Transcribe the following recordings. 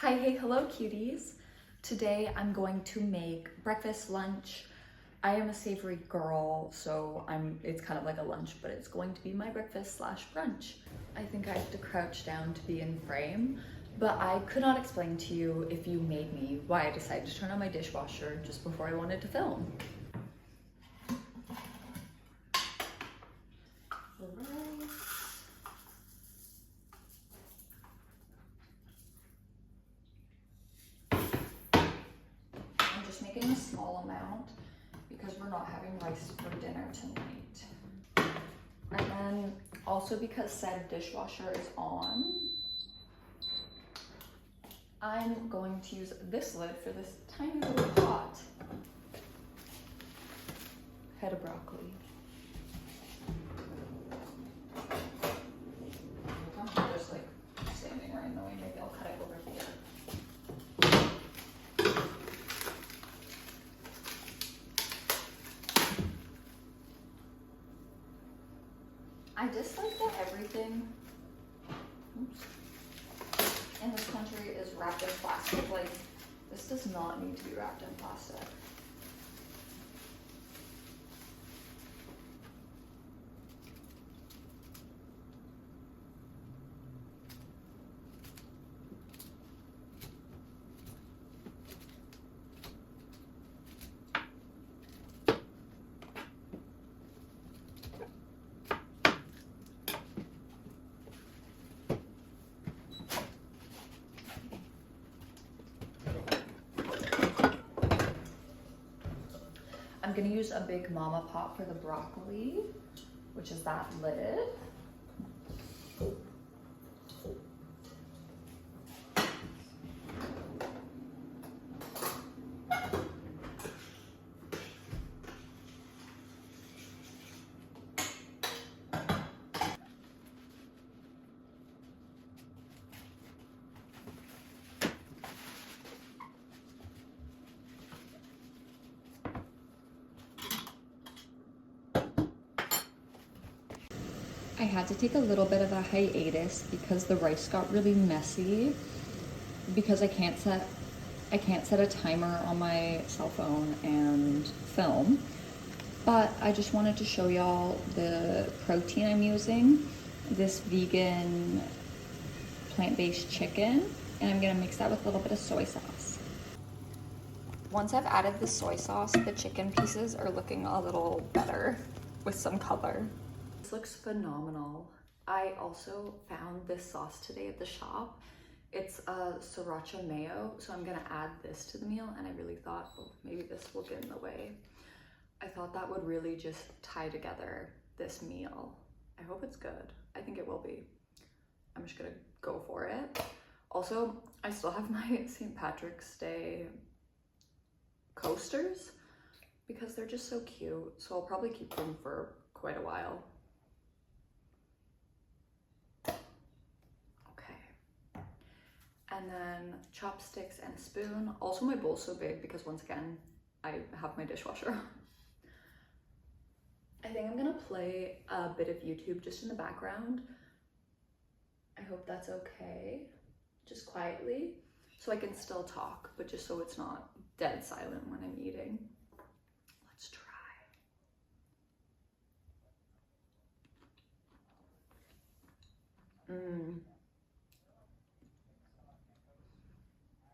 Hi, hey, hello cuties. Today I'm going to make breakfast, lunch. I am a savory girl, so it's kind of like a lunch, but it's going to be my breakfast slash brunch. I think I have to crouch down to be in frame, but I could not explain to you if you made me why I decided to turn on my dishwasher just before I wanted to film. I'm just making a small amount because we're not having rice for dinner tonight. And then also because said dishwasher is on, I'm going to use this lid for this tiny little pot. Head of broccoli. I'm just like standing right in the way, maybe I'll cut it over here. I dislike that everything in this country is wrapped in plastic. Like, this does not need to be wrapped in plastic. I'm gonna use a big mama pot for the broccoli, which is that lid. I had to take a little bit of a hiatus because the rice got really messy because I can't set a timer on my cell phone and film. But I just wanted to show y'all the protein I'm using, this vegan plant-based chicken, and I'm gonna mix that with a little bit of soy sauce. Once I've added the soy sauce, the chicken pieces are looking a little better with some color. This looks phenomenal. I also found this sauce today at the shop. It's a sriracha mayo, so I'm gonna add this to the meal, and I really thought, oh, maybe this will get in the way. I thought that would really just tie together this meal. I hope it's good. I think it will be. I'm just gonna go for it. Also, I still have my St. Patrick's Day coasters because they're just so cute, so I'll probably keep them for quite a while. And then chopsticks and a spoon. Also, my bowl's so big because once again, I have my dishwasher. I think I'm gonna play a bit of YouTube just in the background. I hope that's okay, just quietly, so I can still talk, but just so it's not dead silent when I'm eating. Let's try.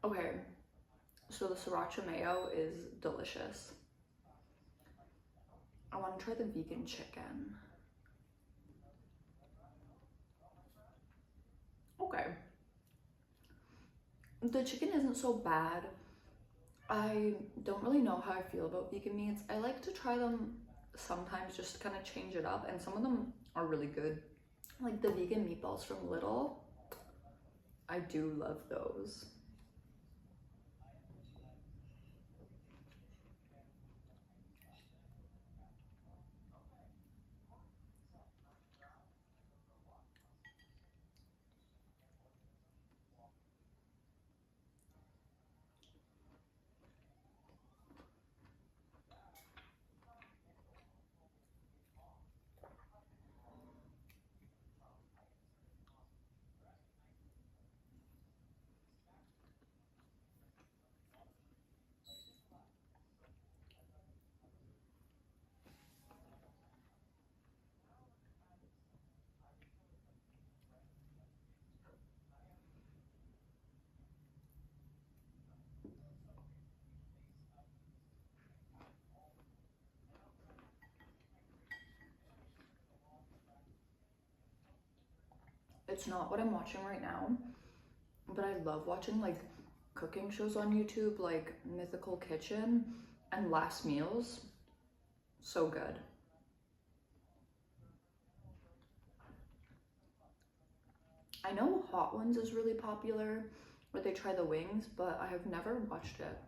Okay, so the sriracha mayo is delicious. I want to try the vegan chicken. Okay. The chicken isn't so bad. I don't really know how I feel about vegan meats. I like to try them sometimes just to kind of change it up, and some of them are really good. Like the vegan meatballs from Little. I do love those. It's not what I'm watching right now, but I love watching like cooking shows on YouTube, like Mythical Kitchen and Last Meals. So good. I know Hot Ones is really popular, where they try the wings, but I have never watched it.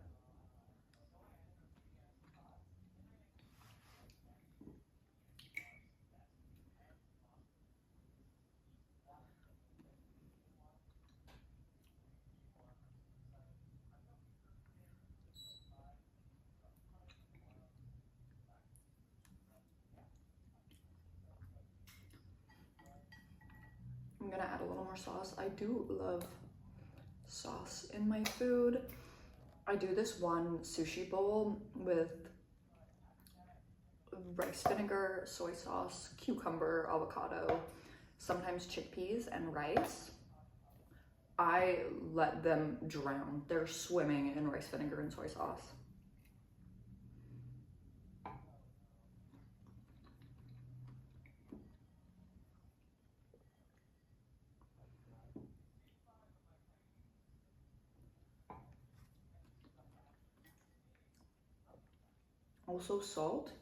I'm gonna add a little more sauce. I do love sauce in my food. I do this one sushi bowl with rice vinegar, soy sauce, cucumber, avocado, sometimes chickpeas and rice. I let them drown. They're swimming in rice vinegar and soy sauce. Also salt.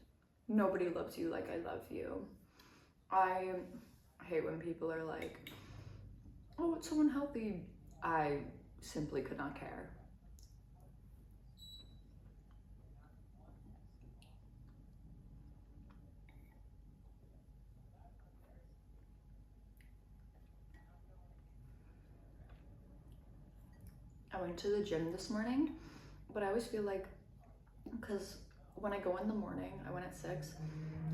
Nobody loves you like I love you. I hate when people are like, oh, it's so unhealthy. I simply could not care. I went to the gym this morning, but I always feel like, because when I go in the morning, I went at 6.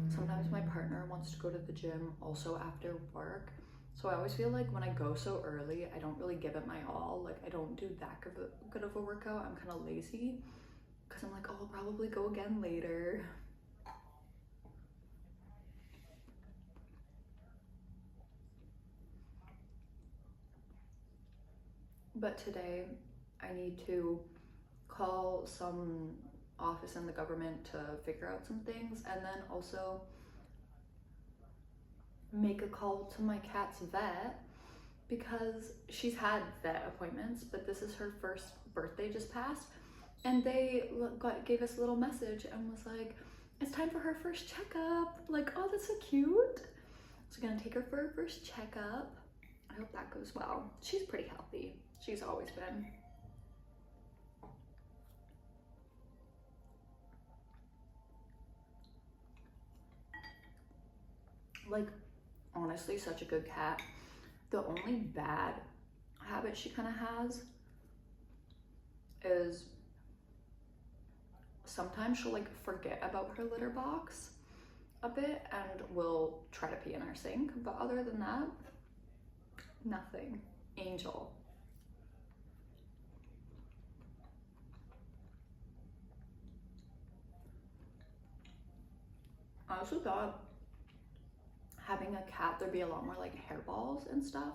Sometimes my partner wants to go to the gym also after work. So I always feel like when I go so early, I don't really give it my all. Like I don't do that good of a workout. I'm kind of lazy because I'm like, oh, I'll probably go again later. But today I need to call some office in the government to figure out some things, and then also make a call to my cat's vet because she's had vet appointments, but this is her first birthday just passed, and they gave us a little message and was like, it's time for her first checkup. Like, oh, that's so cute. So we're gonna take her for her first checkup. I hope that goes well. She's pretty healthy. She's always been. Like, honestly, such a good cat. The only bad habit she kind of has is sometimes she'll like forget about her litter box a bit and will try to pee in our sink, but other than that, nothing. Angel. I also thought having a cat there'd be a lot more like hairballs and stuff,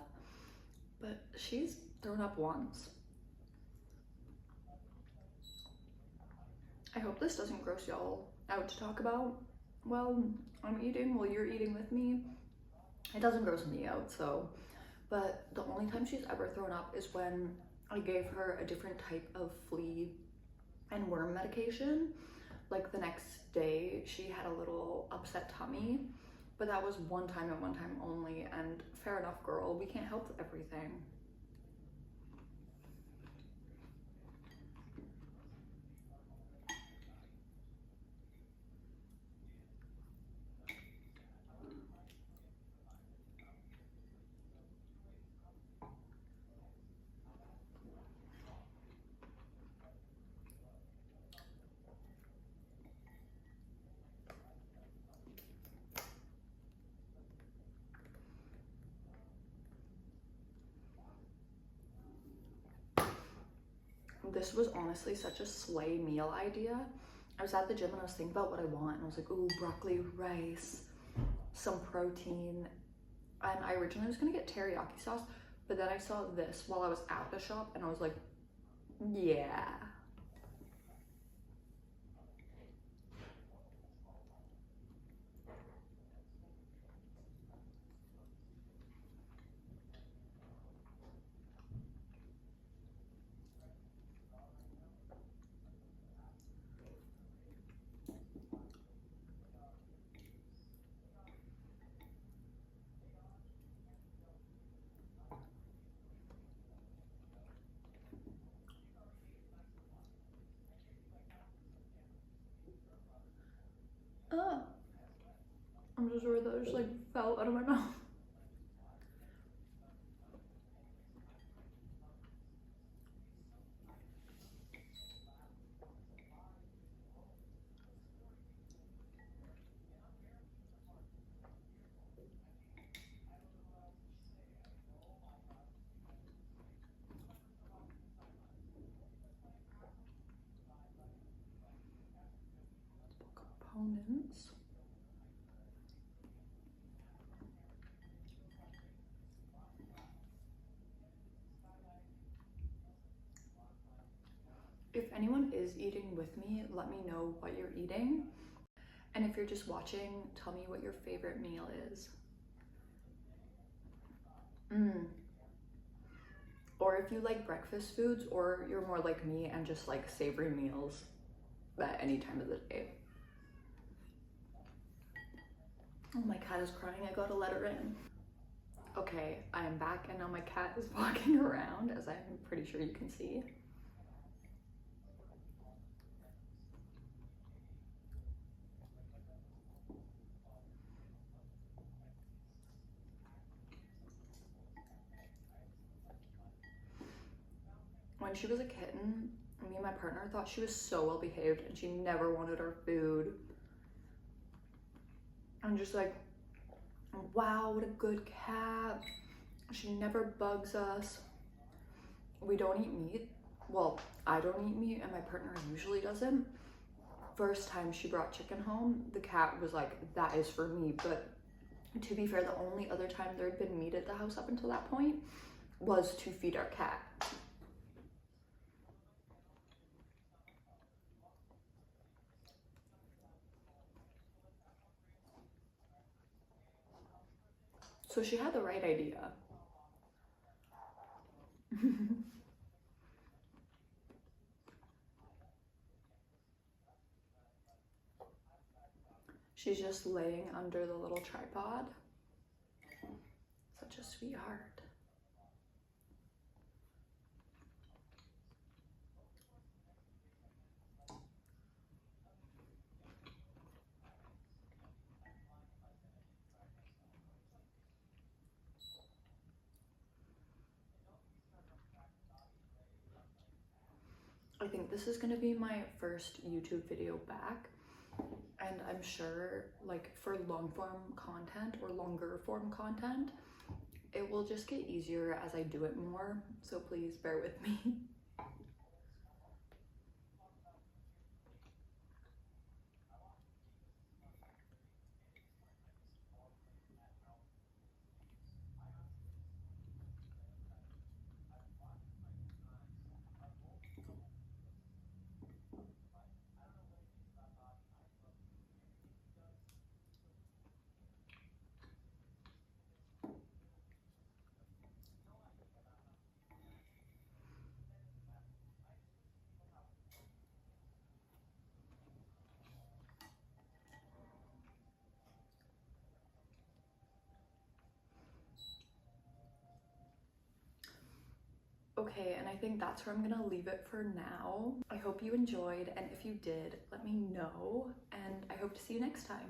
but she's thrown up once. I hope this doesn't gross y'all out to talk about while I'm eating, while you're eating with me. It doesn't gross me out, so. But the only time she's ever thrown up is when I gave her a different type of flea and worm medication. Like the next day, she had a little upset tummy, but that was one time and one time only, and fair enough, girl, we can't help everything. This was honestly such a slay meal idea. I was at the gym and I was thinking about what I want, and I was like, ooh, broccoli, rice, some protein. And I originally was gonna get teriyaki sauce, but then I saw this while I was at the shop and I was like, yeah. just like fell out of my mouth. Components. If anyone is eating with me, let me know what you're eating. And if you're just watching, tell me what your favorite meal is. Or if you like breakfast foods, or you're more like me and just like savory meals at any time of the day. Oh, my cat is crying. I gotta let her in. Okay, I am back and now my cat is walking around, as I'm pretty sure you can see. When she was a kitten, me and my partner thought she was so well behaved and she never wanted our food. I'm just like, wow, what a good cat. She never bugs us. We don't eat meat. Well, I don't eat meat and my partner usually doesn't. First time she brought chicken home, the cat was like, that is for me. But to be fair, the only other time there'd been meat at the house up until that point was to feed our cat. So she had the right idea. She's just laying under the little tripod. Such a sweetheart. I think this is gonna be my first YouTube video back, and I'm sure like for long form content or longer form content, it will just get easier as I do it more, so please bear with me. Okay, and I think that's where I'm gonna leave it for now. I hope you enjoyed, and if you did, let me know, and I hope to see you next time.